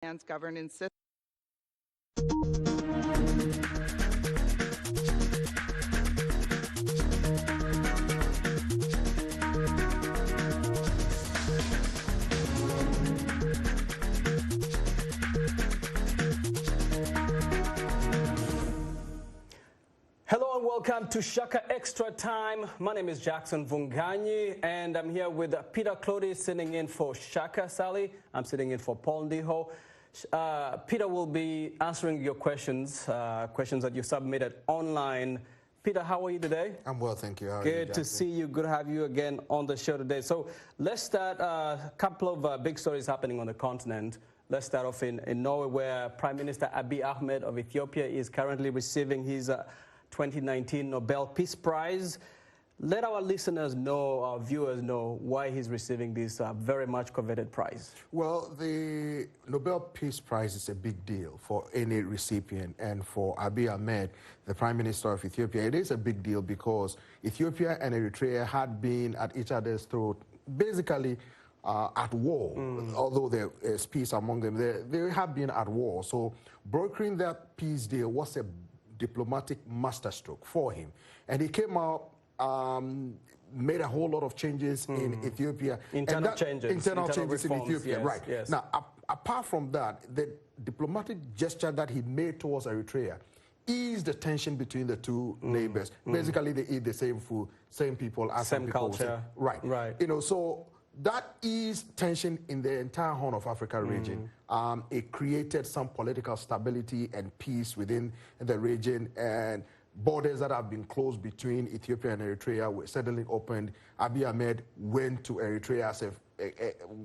Land's governance system. Hello and welcome to Shaka Extra Time. My name is Jackson Mvunganyi and I'm here with Peter Clottey sitting in for Shaka Sally. I'm sitting in for Paul Ndiho. Peter will be answering your questions, questions that you submitted online. Peter, how are you today? I'm well, thank you. How are you, Good to see you. Good to have you again on the show today. So let's start a couple of big stories happening on the continent. Let's start off in Norway, where Prime Minister Abiy Ahmed of Ethiopia is currently receiving his 2019 Nobel Peace Prize. Let our listeners know, our viewers know, why he's receiving this very much coveted prize. Well, the Nobel Peace Prize is a big deal for any recipient, and for Abiy Ahmed, the Prime Minister of Ethiopia, it is a big deal because Ethiopia and Eritrea had been at each other's throat, basically at war. Although there is peace among them, they have been at war. So brokering that peace deal was a diplomatic masterstroke for him. And he came out, made a whole lot of changes in Ethiopia. Internal changes in Ethiopia, yes, right. Yes. Now, apart from that, the diplomatic gesture that he made towards Eritrea eased the tension between the two neighbors. Basically, they eat the same food, same people, as same some people culture. Say. Right. You know, so that eased tension in the entire Horn of Africa region. It created some political stability and peace within the region, and borders that have been closed between Ethiopia and Eritrea were suddenly opened. Abiy Ahmed went to Eritrea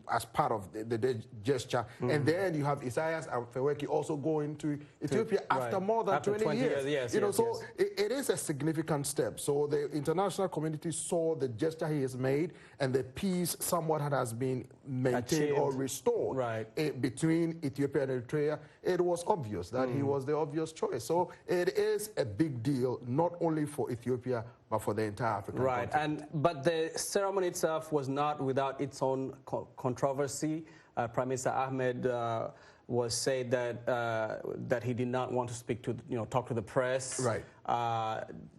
as part of the gesture. And then you have Isaias Afwerki also going to Ethiopia after more than 20 years. Yes, you know, so it is a significant step. So the international community saw the gesture he has made, and the peace somewhat has been maintained or restored between Ethiopia and Eritrea. It was obvious that he was the obvious choice. So it is a big deal, not only for Ethiopia, but for the entire African continent. But the ceremony itself was not without its own controversy. Prime Minister Ahmed was said that he did not want to speak to, talk to the press. Right.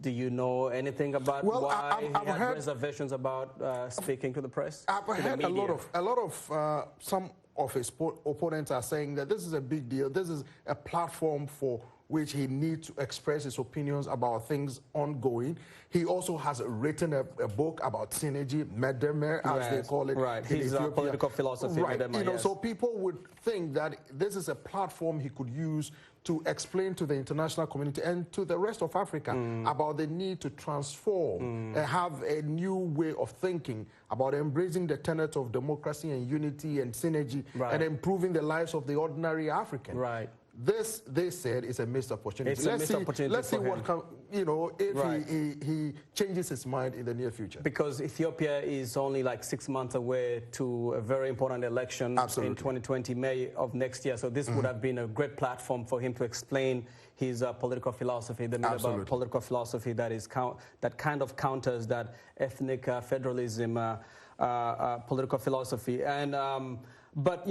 Do you know anything about why I've he had heard reservations about speaking to the press? I've heard a lot of some of his opponents are saying that this is a big deal. This is a platform for which he needs to express his opinions about things ongoing. He also has written a book about synergy, Medemir, as they call it. Right, his political philosophy. Right, Medemir, so people would think that this is a platform he could use to explain to the international community and to the rest of Africa about the need to transform and have a new way of thinking about embracing the tenets of democracy and unity and synergy and improving the lives of the ordinary African. Right. This, they said, is a missed opportunity. It's a missed opportunity. Let's see what comes, if he changes his mind in the near future. Because Ethiopia is only like 6 months away to a very important election in 2020, May of next year. So this would have been a great platform for him to explain his political philosophy, the political philosophy that is that kind of counters that ethnic federalism political philosophy. And but,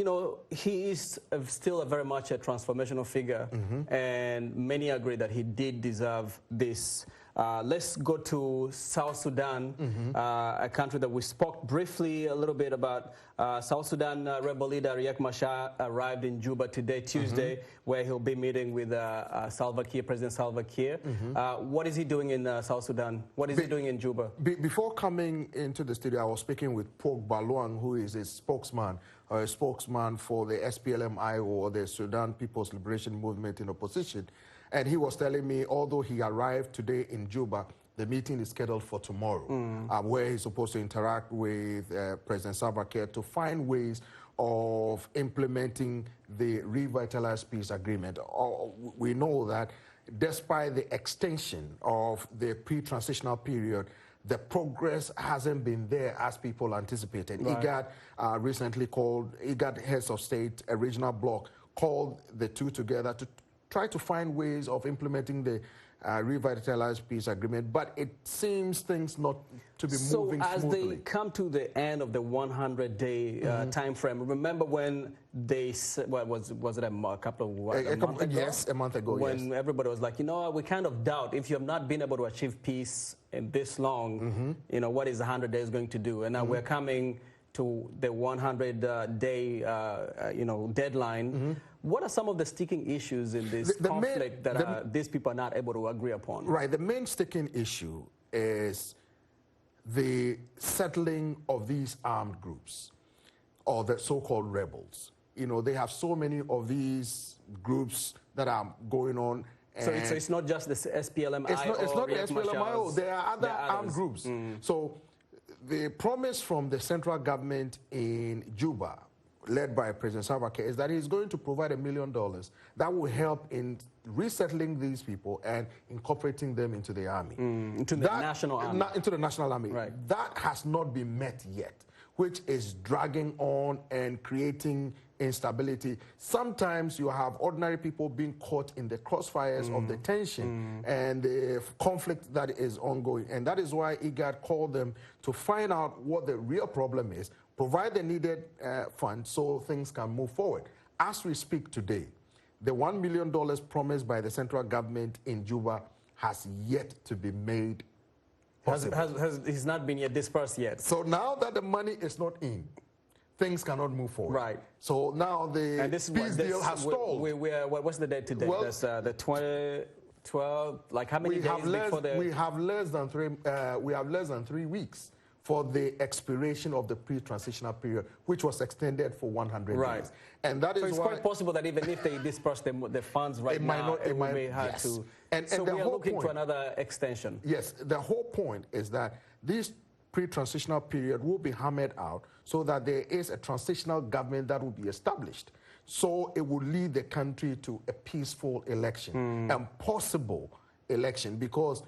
he is still very much a transformational figure, and many agree that he did deserve this. Let's go to South Sudan, a country that we spoke briefly a little bit about. South Sudan rebel leader Riek Machar arrived in Juba today, Tuesday, where he'll be meeting with President Salva Kiir. What is he doing in South Sudan? What is he doing in Juba? Before coming into the studio, I was speaking with Pog Baluang, who is a spokesman for the SPLM-IO, or the Sudan People's Liberation Movement in opposition. And he was telling me, although he arrived today in Juba, the meeting is scheduled for tomorrow, where he's supposed to interact with President Salva Kiir to find ways of implementing the revitalized peace agreement. We know that despite the extension of the pre-transitional period, the progress hasn't been there as people anticipated. IGAD recently IGAD heads of state, a regional bloc, called the two together to try to find ways of implementing the revitalized peace agreement, but it seems things not to be moving smoothly. So as they come to the end of the 100-day time frame, remember when they, was it a couple of a month ago? Yes, a month ago, when everybody was like, you know, we kind of doubt if you have not been able to achieve peace in this long, you know, what is 100 days going to do? And now we're coming to the 100-day, you know, deadline. What are some of the sticking issues in this conflict that these people are not able to agree upon? Right. The main sticking issue is the settling of these armed groups, or the so-called rebels. You know, they have so many of these groups that are going on. So it's not just the SPLM-IO? It's not the SPLM-IO. There are other armed groups. So the promise from the central government in Juba, led by President Sowore, is that he's going to provide $1 million that will help in resettling these people and incorporating them into the army. Into the national army. Into the national army. Right. That has not been met yet, which is dragging on and creating instability. Sometimes you have ordinary people being caught in the crossfires of the tension and the conflict that is ongoing. And that is why IGAD called them to find out what the real problem is, provide the needed funds so things can move forward. As we speak today, the $1 million promised by the central government in Juba has yet to be made possible. Has not been yet dispersed yet. So now that the money is not in, things cannot move forward. Right. So now the peace deal has stalled. What's the date today? Well, that's the 12, like how many days before the... We have less than 3 weeks for the expiration of the pre-transitional period, which was extended for 100 days. And that is it's quite possible that even if they disperse the funds right now, it may have to... And so we are looking to another extension. Yes, the whole point is that this pre-transitional period will be hammered out so that there is a transitional government that will be established. So it will lead the country to a peaceful election and possible election, because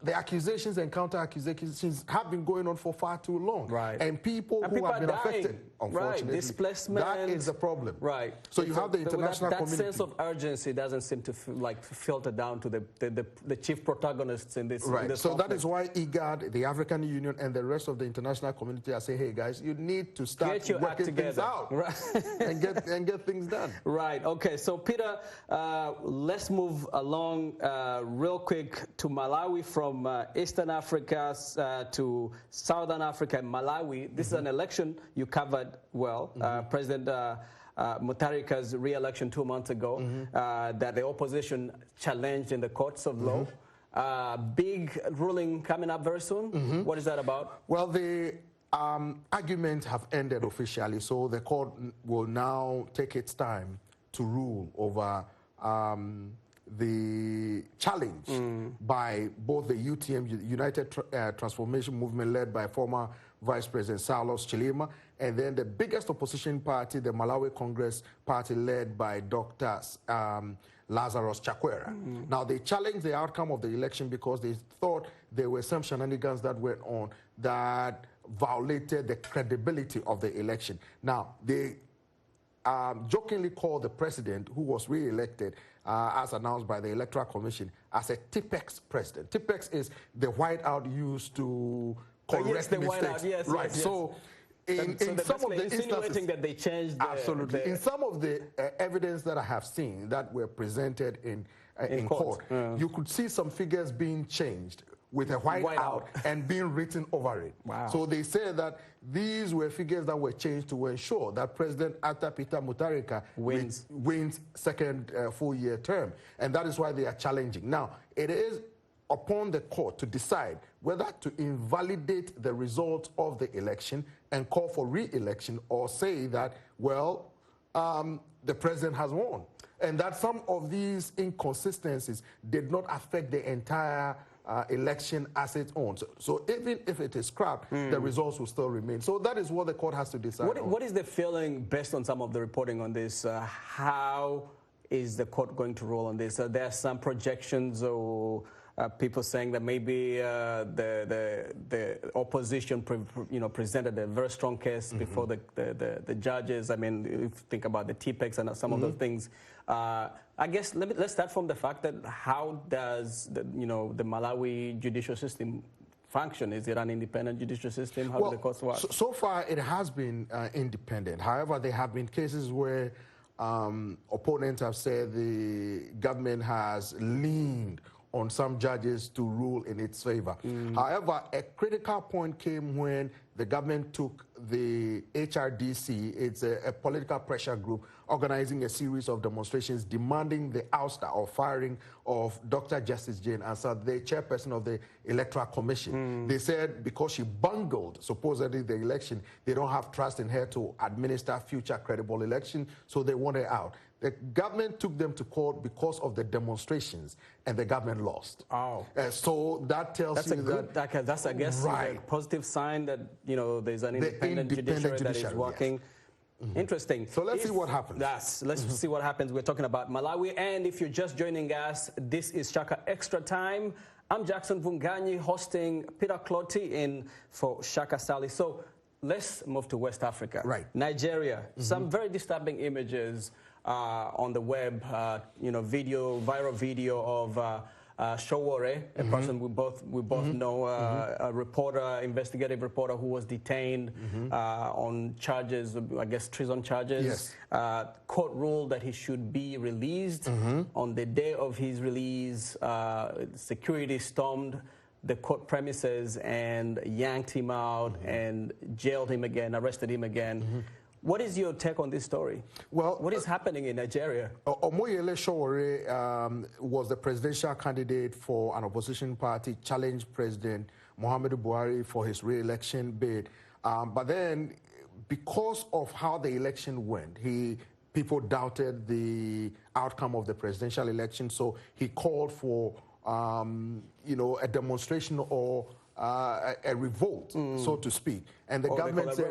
the accusations and counter-accusations have been going on for far too long. Right. And people who have been affected, unfortunately. Right. Displacement. That is the problem. Right. So you have the international community. That sense of urgency doesn't seem to filter down to the chief protagonists in this. Right. In this so conflict. that is why IGAD, the African Union, and the rest of the international community are saying, hey, guys, you need to start working things out and get things done. Right. Okay. So, Peter, let's move along real quick to Malawi from Eastern Africa to Southern Africa and Malawi. This is an election you covered well. President Mutharika's re-election 2 months ago that the opposition challenged in the courts of law. Big ruling coming up very soon. What is that about? Well, the arguments have ended officially, so the court will now take its time to rule over the challenge by both the UTM, United Transformation Movement, led by former Vice President Saulos Chilima, and then the biggest opposition party, the Malawi Congress Party, led by Dr. Lazarus Chakwera. Now, they challenged the outcome of the election because they thought there were some shenanigans that went on that violated the credibility of the election. Now, they jokingly called the president, who was re-elected, as announced by the Electoral Commission, as a Tipex president. Tipex is the whiteout used to correct mistakes. Yes, right. Yes, yes. So, in some of the instances, that they changed absolutely. In some of the evidence that I have seen that were presented in court, you could see some figures being changed with a whiteout and being written over it. Wow. So they said that these were figures that were changed to ensure that President Peter Mutharika wins second full-year term. And that is why they are challenging. Now, it is upon the court to decide whether to invalidate the results of the election and call for re-election, or say that, well, the president has won, and that some of these inconsistencies did not affect the entire election as its own. So even if it is scrapped, the results will still remain. So that is what the court has to decide on. What is the feeling, based on some of the reporting on this, how is the court going to rule on this? There are some projections or people saying that maybe the opposition presented a very strong case before the judges. I mean, if you think about the TPEX and some of those things. I guess let's start from the fact that how does the Malawi judicial system function? Is it an independent judicial system? How do the courts work? So far, it has been independent. However, there have been cases where opponents have said the government has leaned on some judges to rule in its favor. However, a critical point came when the government took the HRDC, it's a political pressure group, organizing a series of demonstrations demanding the ouster or firing of Dr. Justice Jane Ansah, the chairperson of the Electoral Commission. They said because she bungled, supposedly, the election, they don't have trust in her to administer future credible election, so they want her out. The government took them to court because of the demonstrations, and the government lost. Oh. So that tells you that... That's, I guess, a positive sign that, there's an independent judiciary that is working. Yes. Interesting. So let's see what happens. Let's see what happens. We're talking about Malawi, and if you're just joining us, this is Shaka Extra Time. I'm Jackson Mvunganyi, hosting Peter Clottey in for Shaka Sally. So let's move to West Africa. Right. Nigeria. Some very disturbing images on the web, viral video of Sowore, a person we both know, a reporter, investigative reporter who was detained on charges, I guess treason charges. Yes. Court ruled that he should be released. On the day of his release, security stormed the court premises and yanked him out and jailed him again, arrested him again. What is your take on this story? Well, what is happening in Nigeria? Omoyele Sowore was the presidential candidate for an opposition party, challenged President Muhammadu Buhari for his re-election bid. But then, because of how the election went, people doubted the outcome of the presidential election, so he called for a demonstration or a revolt, so to speak. And the government said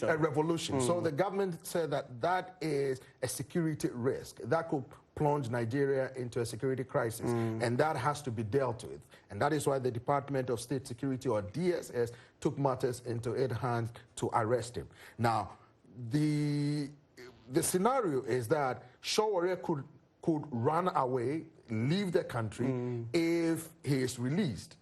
a revolution. So the government said that is a security risk. That could plunge Nigeria into a security crisis. And that has to be dealt with. And that is why the Department of State Security, or DSS, took matters into its hands to arrest him. Now, the scenario is that Sowore could run away, leave the country if he is released.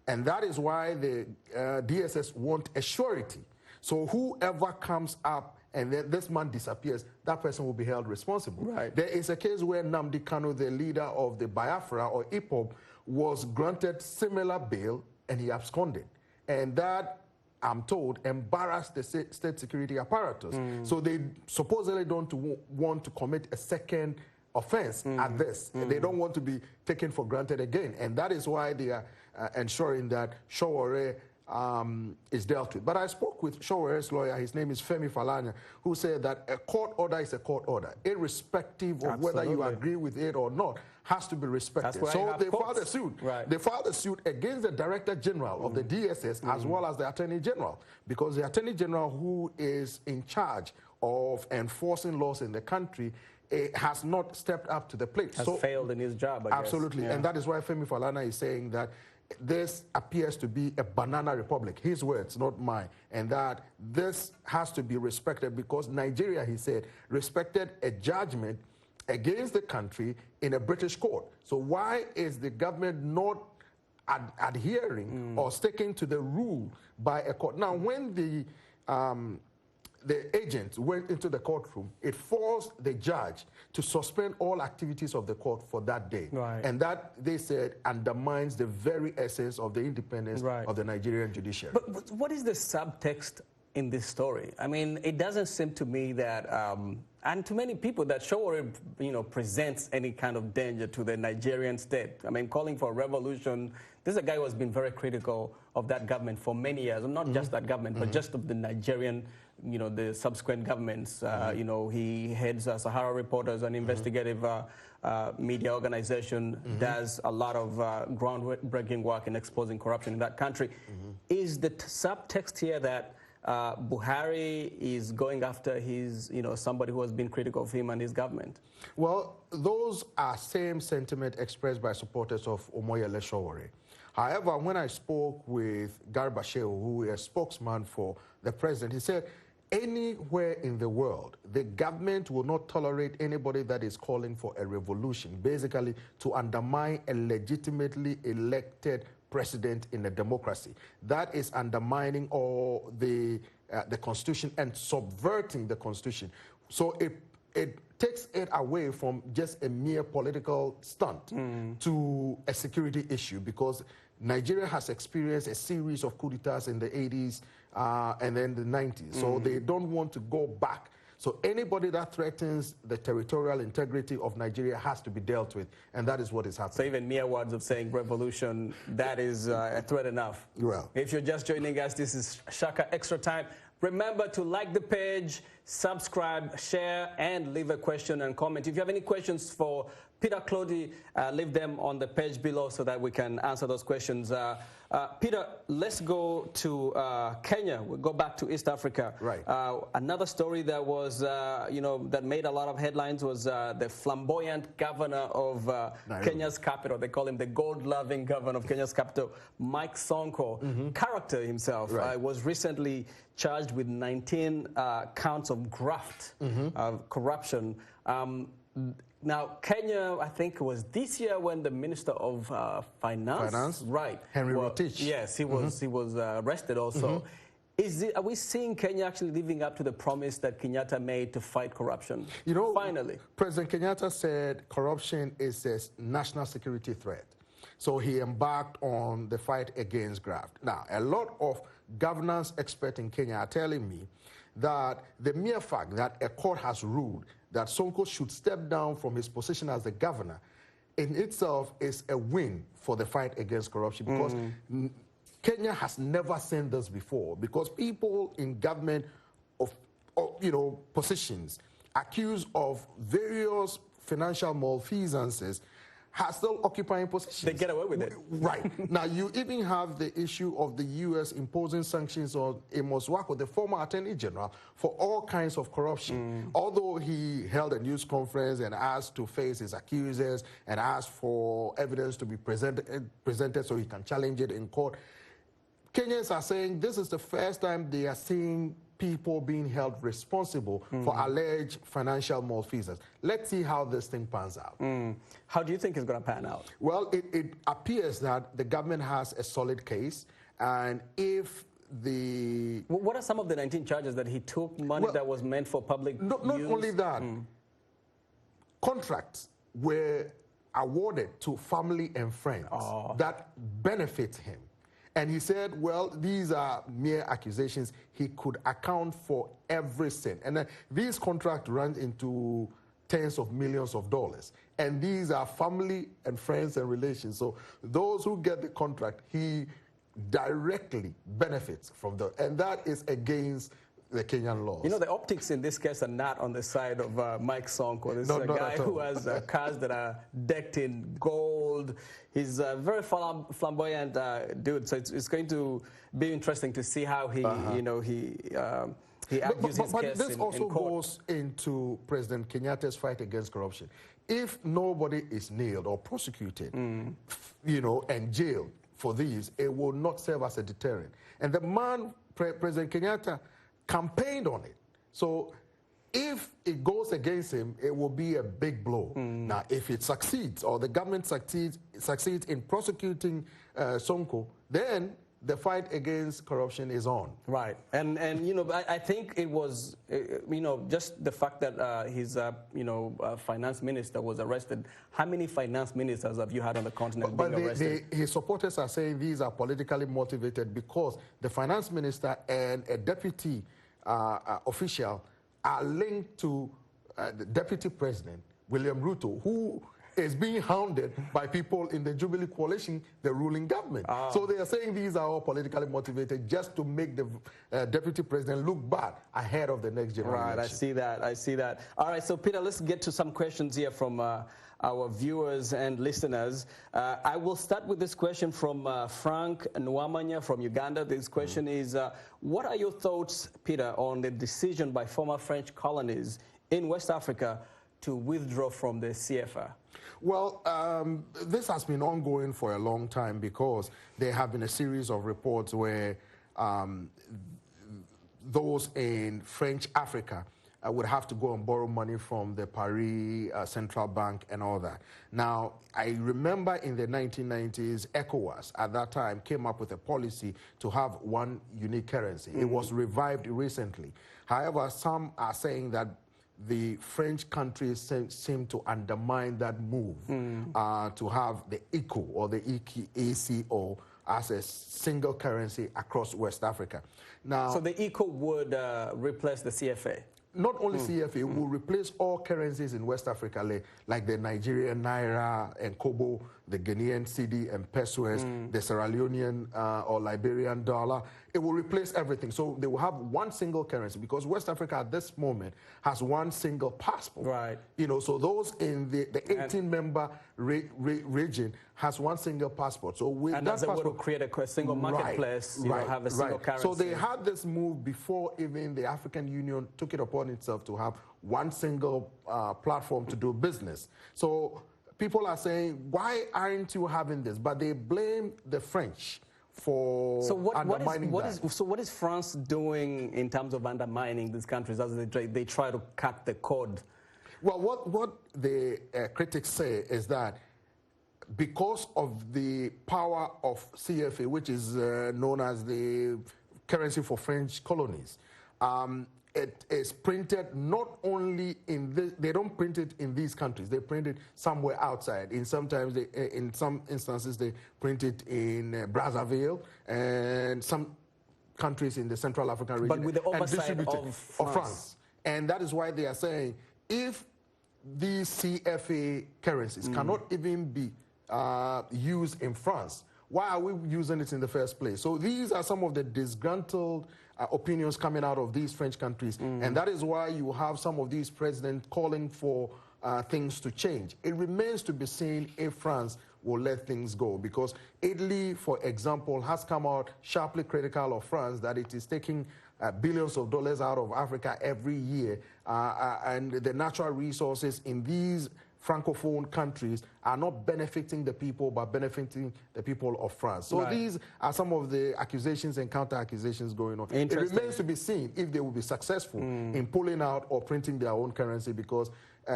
And that is why the DSS want a surety. So whoever comes up and then this man disappears, that person will be held responsible. Right. There is a case where Nnamdi Kanu, the leader of the Biafra or IPOB, was granted similar bail and he absconded. And that, I'm told, embarrassed the state security apparatus. So they supposedly don't want to commit a second offense at this. They don't want to be taken for granted again. And that is why they are ensuring that Sowore is dealt with. But I spoke with Showore's lawyer, his name is Femi Falana, who said that a court order is a court order, irrespective of whether you agree with it or not, has to be respected. So they filed a suit. Right. They filed a suit against the Director General of the DSS as well as the Attorney General, because the Attorney General, who is in charge of enforcing laws in the country, has not stepped up to the plate. Has failed in his job, I guess. Absolutely. And that is why Femi Falana is saying that this appears to be a banana republic, his words, not mine, and that this has to be respected because Nigeria, he said, respected a judgment against the country in a British court. So why is the government not adhering or sticking to the rule by a court? Now, when the agents went into the courtroom, it forced the judge to suspend all activities of the court for that day. Right. And that, they said, undermines the very essence of the independence of the Nigerian judiciary. But what is the subtext in this story? I mean, it doesn't seem to me that, and to many people, that Sowore, presents any kind of danger to the Nigerian state. I mean, calling for a revolution. This is a guy who has been very critical of that government for many years, and not just that government, but just of the Nigerian, the subsequent governments. He heads Sahara Reporters, an investigative media organization, does a lot of groundbreaking work in exposing corruption in that country. Is the subtext here that Buhari is going after his, somebody who has been critical of him and his government? Well, those are same sentiment expressed by supporters of Omoyele Sowore. However, when I spoke with al-Bashir, who is a spokesman for the president, he said, anywhere in the world, the government will not tolerate anybody that is calling for a revolution, basically to undermine a legitimately elected president in a democracy. That is undermining all the Constitution and subverting the Constitution. So it takes it away from just a mere political stunt to a security issue, because Nigeria has experienced a series of coups d'etats in the 80s and then the 90s. So they don't want to go back. So anybody that threatens the territorial integrity of Nigeria has to be dealt with, and that is what is happening. So even mere words of saying revolution, that is a threat enough. Well, if you're just joining us, this is Shaka Extra Time. Remember to like the page, subscribe, share, and leave a question and comment. If you have any questions for Peter Clottey, leave them on the page below so that we can answer those questions. Peter, let's go to Kenya. We'll go back to East Africa. Right. Another story that was, that made a lot of headlines was the flamboyant governor of Kenya's capital. They call him the gold-loving governor of Kenya's capital, Mike Sonko. Character himself was recently charged with 19 counts of graft, corruption. Now, Kenya, I think it was this year when the Minister of Finance, right, Henry Rotich. Yes, he was arrested also. Are we seeing Kenya actually living up to the promise that Kenyatta made to fight corruption? Finally, President Kenyatta said corruption is a national security threat. So he embarked on the fight against graft. Now, a lot of governance experts in Kenya are telling me that the mere fact that a court has ruled that Sonko should step down from his position as the governor in itself is a win for the fight against corruption, because Kenya has never seen this before, because people in government of positions accused of various financial malfeasances are still occupying positions. They get away with it. Right. Now, you even have the issue of the U.S. imposing sanctions on Amos Wako, the former Attorney General, for all kinds of corruption. Although he held a news conference and asked to face his accusers and asked for evidence to be presented so he can challenge it in court, Kenyans are saying this is the first time they are seeing people being held responsible for alleged financial malfeasance. Let's see how this thing pans out. How do you think it's going to pan out? Well, it appears that the government has a solid case, and if the... What are some of the 19 charges that he took money that was meant for public use? Not only that, contracts were awarded to family and friends that benefit him. And he said, well, these are mere accusations. He could account for every cent. And these contracts run into tens of millions of dollars. And these are family and friends and relations. So those who get the contract, he directly benefits from them. And that is against the Kenyan laws. The optics in this case are not on the side of Mike Sonko. This is a guy who has cars that are decked in gold. He's a very flamboyant dude. So it's going to be interesting to see how he, he argues his case in court. But this also goes into President Kenyatta's fight against corruption. If nobody is nailed or prosecuted, and jailed for these, it will not serve as a deterrent. And the man, President Kenyatta, campaigned on it. So if it goes against him, it will be a big blow. Now, if it succeeds, or the government succeeds in prosecuting Sonko, then the fight against corruption is on. Right. And I think it was, just the fact that his, finance minister was arrested. How many finance ministers have you had on the continent being arrested? His supporters are saying these are politically motivated, because the finance minister and a deputy official are linked to the deputy president, William Ruto, who is being hounded by people in the Jubilee coalition, the ruling government. So they are saying these are all politically motivated just to make the deputy president look bad ahead of the next general election. I see that. I see that. All right, so Peter, let's get to some questions here from our viewers and listeners. I will start with this question from Frank Nwamanya from Uganda. This question is, what are your thoughts, Peter, on the decision by former French colonies in West Africa to withdraw from the CFA? Well, this has been ongoing for a long time because there have been a series of reports where those in French Africa would have to go and borrow money from the Paris Central Bank and all that. Now, I remember in the 1990s, ECOWAS at that time came up with a policy to have one unique currency. It was revived recently. However, some are saying that the French countries seem to undermine that move to have the ECO or the ECO as a single currency across West Africa. Now, so the ECO would replace the CFA? Not only CFA, it will replace all currencies in West Africa, like the Nigerian Naira and Kobo, the Ghanaian Cedi and Pesos, the Sierra Leonean or Liberian dollar. It will replace everything. So they will have one single currency because West Africa at this moment has one single passport. Right. You know, so those in the 18-member region has one single passport. So with and that that's passport, a way to create a single marketplace, you know, have a single currency. So they had this move before even the African Union took it upon itself to have one single platform to do business. So people are saying, why aren't you having this? But they blame the French for undermining that. So what is France doing in terms of undermining these countries as they try to cut the cord? Well, what the critics say is that because of the power of CFA, which is known as the currency for French colonies, it is printed not only in they don't print it in these countries, they print it somewhere outside. In some instances they print it in Brazzaville and some countries in the Central African region. But with the oversight of France. And that is why they are saying if these CFA currencies cannot even be used in France, why are we using it in the first place? So these are some of the disgruntled opinions coming out of these French countries. And that is why you have some of these presidents calling for things to change. It remains to be seen if France will let things go, because Italy, for example, has come out sharply critical of France that it is taking billions of dollars out of Africa every year, and the natural resources in these Francophone countries are not benefiting the people, but benefiting the people of France. So these are some of the accusations and counter-accusations going on. It remains to be seen if they will be successful in pulling out or printing their own currency, because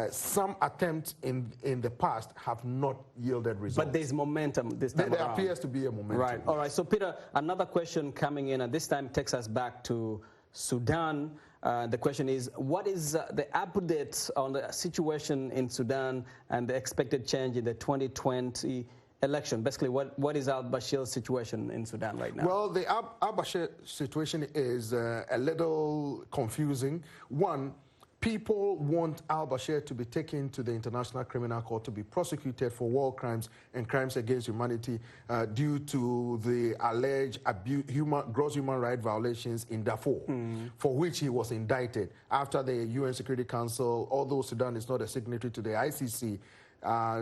some attempts in the past have not yielded results. But there's momentum this time There around. appears to be a momentum. Right. All right. So, Peter, another question coming in, and this time takes us back to Sudan. The question is, what is the update on the situation in Sudan and the expected change in the 2020 election? Basically, what is al-Bashir's situation in Sudan right now? Well, the al-Bashir situation is a little confusing. One, people want al-Bashir to be taken to the International Criminal Court to be prosecuted for war crimes and crimes against humanity due to the alleged gross human rights violations in Darfur, for which he was indicted after the UN Security Council, although Sudan is not a signatory to the ICC,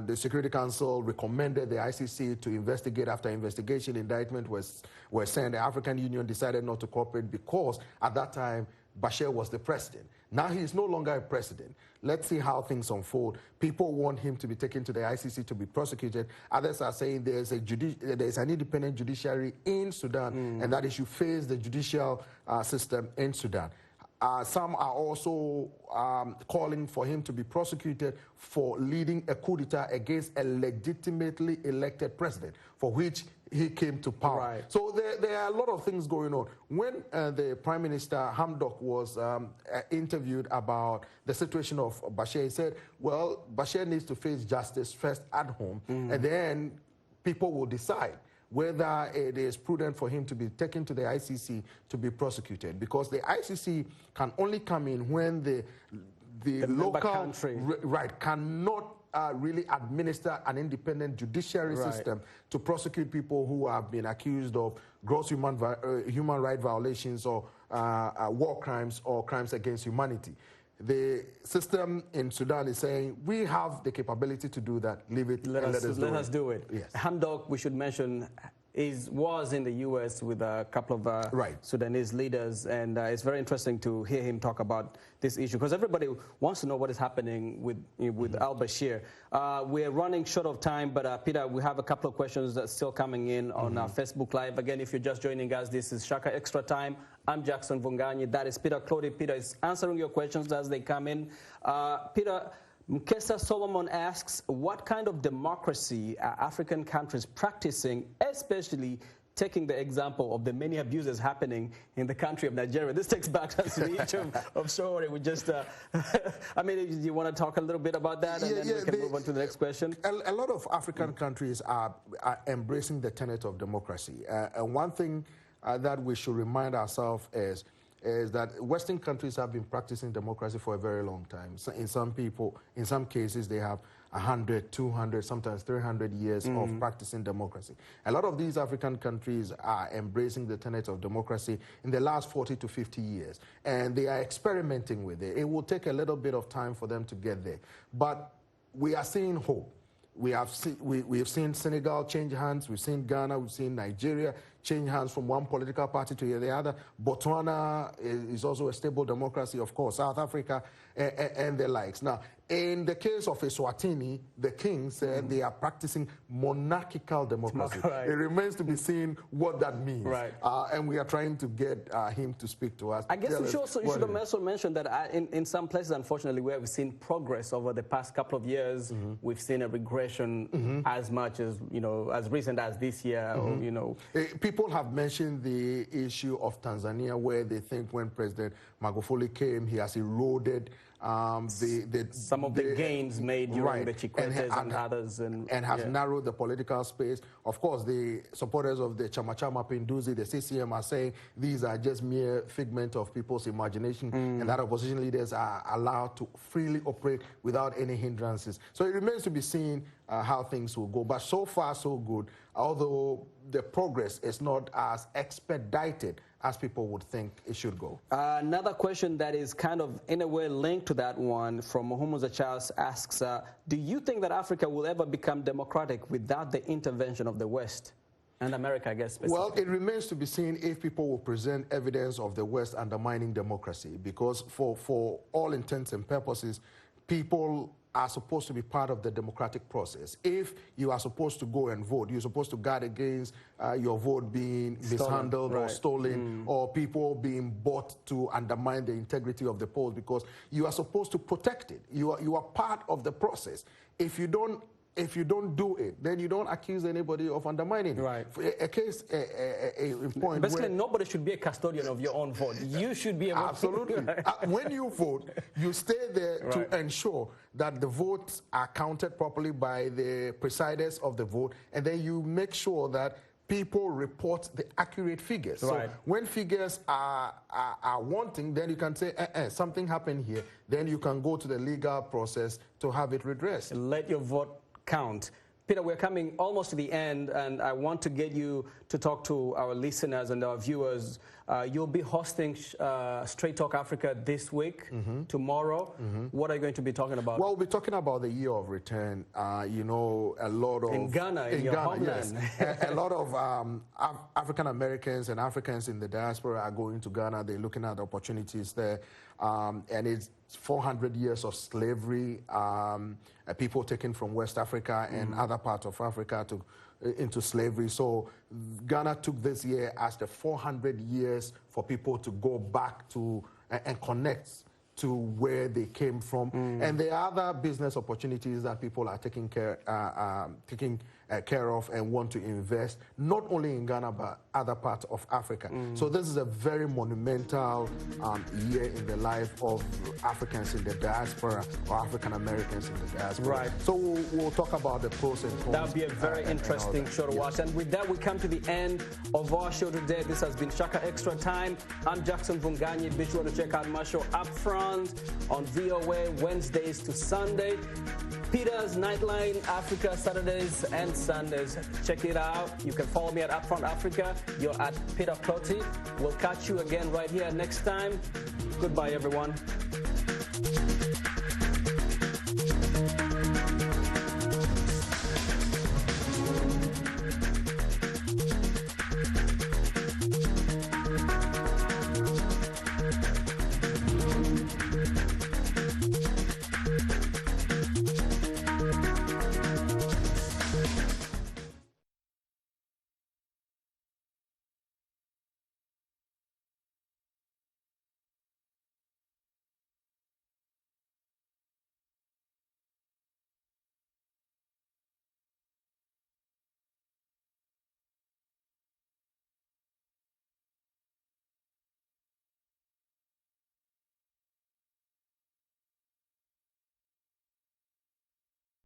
the Security Council recommended the ICC to investigate. After investigation, indictment was sent. The African Union decided not to cooperate because at that time Bashir was the president. Now he is no longer a president. Let's see how things unfold. People want him to be taken to the ICC to be prosecuted. Others are saying there's an independent judiciary in Sudan, and that he should face the judicial system in Sudan. Some are also calling for him to be prosecuted for leading a coup d'etat against a legitimately elected president, for which he came to power. Right. So there are a lot of things going on. When the Prime Minister Hamdok was interviewed about the situation of Bashir, he said, well, Bashir needs to face justice first at home, and then people will decide whether it is prudent for him to be taken to the ICC to be prosecuted, because the ICC can only come in when the local country cannot really administer an independent judiciary system to prosecute people who have been accused of gross human right violations or war crimes or crimes against humanity. The system in Sudan is saying, we have the capability to do that. Leave it, let us do it. Yes. Hamdok, we should mention, was in the U.S. with a couple of Sudanese leaders, and it's very interesting to hear him talk about this issue, because everybody wants to know what is happening with al-Bashir. We're running short of time, but Peter, we have a couple of questions that's still coming in on our Facebook Live. Again, if you're just joining us, this is Shaka Extra Time. I'm Jackson Mvunganyi. That is Peter Clottey. Peter is answering your questions as they come in. Peter, Mkesa Solomon asks, what kind of democracy are African countries practicing, especially taking the example of the many abuses happening in the country of Nigeria? This takes back us to the issue of Sowore. We just, I mean, you want to talk a little bit about that, and then we can move on to the next question? A lot of African countries are embracing the tenet of democracy. And one thing that we should remind ourselves is that Western countries have been practicing democracy for a very long time. So in some cases, they have 100, 200, sometimes 300 years of practicing democracy. A lot of these African countries are embracing the tenets of democracy in the last 40 to 50 years, and they are experimenting with it. It will take a little bit of time for them to get there, but we are seeing hope. We have seen Senegal change hands. We've seen Ghana. We've seen Nigeria change hands from one political party to the other. Botswana is also a stable democracy, of course. South Africa and the likes. Now, in the case of Eswatini, the king said they are practicing monarchical democracy. It remains to be seen what that means. And we are trying to get him to speak to us. I guess you should also mention that in some places, unfortunately, where we've seen progress over the past couple of years, we've seen a regression as much as, as recent as this year. Or, people have mentioned the issue of Tanzania, where they think when President Magufuli came, he has eroded some of the gains made during the Chikwetes and others. And has narrowed the political space. Of course, the supporters of the Chama Pinduzi, the CCM, are saying these are just mere figment of people's imagination, and that opposition leaders are allowed to freely operate without any hindrances. So it remains to be seen how things will go. But so far, so good, although the progress is not as expedited as people would think it should go. Another question that is kind of, in a way, linked to that one from Muhumuza Charles asks, do you think that Africa will ever become democratic without the intervention of the West? And America, I guess, specifically. Well, it remains to be seen if people will present evidence of the West undermining democracy, because for all intents and purposes, people are supposed to be part of the democratic process. If you are supposed to go and vote, you're supposed to guard against your vote being mishandled or stolen, or people being bought to undermine the integrity of the polls, because you are supposed to protect it. You are part of the process. If you don't do it, then you don't accuse anybody of undermining it. A point basically, nobody should be a custodian of your own vote. You should be able absolutely. When you vote, you stay there to ensure that the votes are counted properly by the presiders of the vote, and then you make sure that people report the accurate figures. So when figures are wanting, then you can say, something happened here. Then you can go to the legal process to have it redressed. Let your vote count. Peter, we're coming almost to the end, and I want to get you to talk to our listeners and our viewers. You'll be hosting Straight Talk Africa this week, tomorrow. What are you going to be talking about? Well, we'll be talking about the year of return. A lot of... In Ghana, in your homeland. Yes. a lot of African Americans and Africans in the diaspora are going to Ghana. They're looking at opportunities there. And it's 400 years of slavery, people taken from West Africa and other parts of Africa into slavery. So Ghana took this year as the 400 years for people to go back to and connect to where they came from. And there are other business opportunities that people are taking care of and want to invest, not only in Ghana, but other parts of Africa. So this is a very monumental year in the life of Africans in the diaspora, or African Americans in the diaspora. So we'll talk about the pros and cons. That'll be a very interesting show to watch. And with that, we come to the end of our show today. This has been Shaka Extra Time. I'm Jackson Mvunganyi. Be sure to check out my show up front. reruns on VOA Wednesdays to Sunday. Peter's Nightline Africa Saturdays and Sundays. Check it out. You can follow me at Upfront Africa. You're at Peter Clottey. We'll catch you again right here next time. Goodbye, everyone.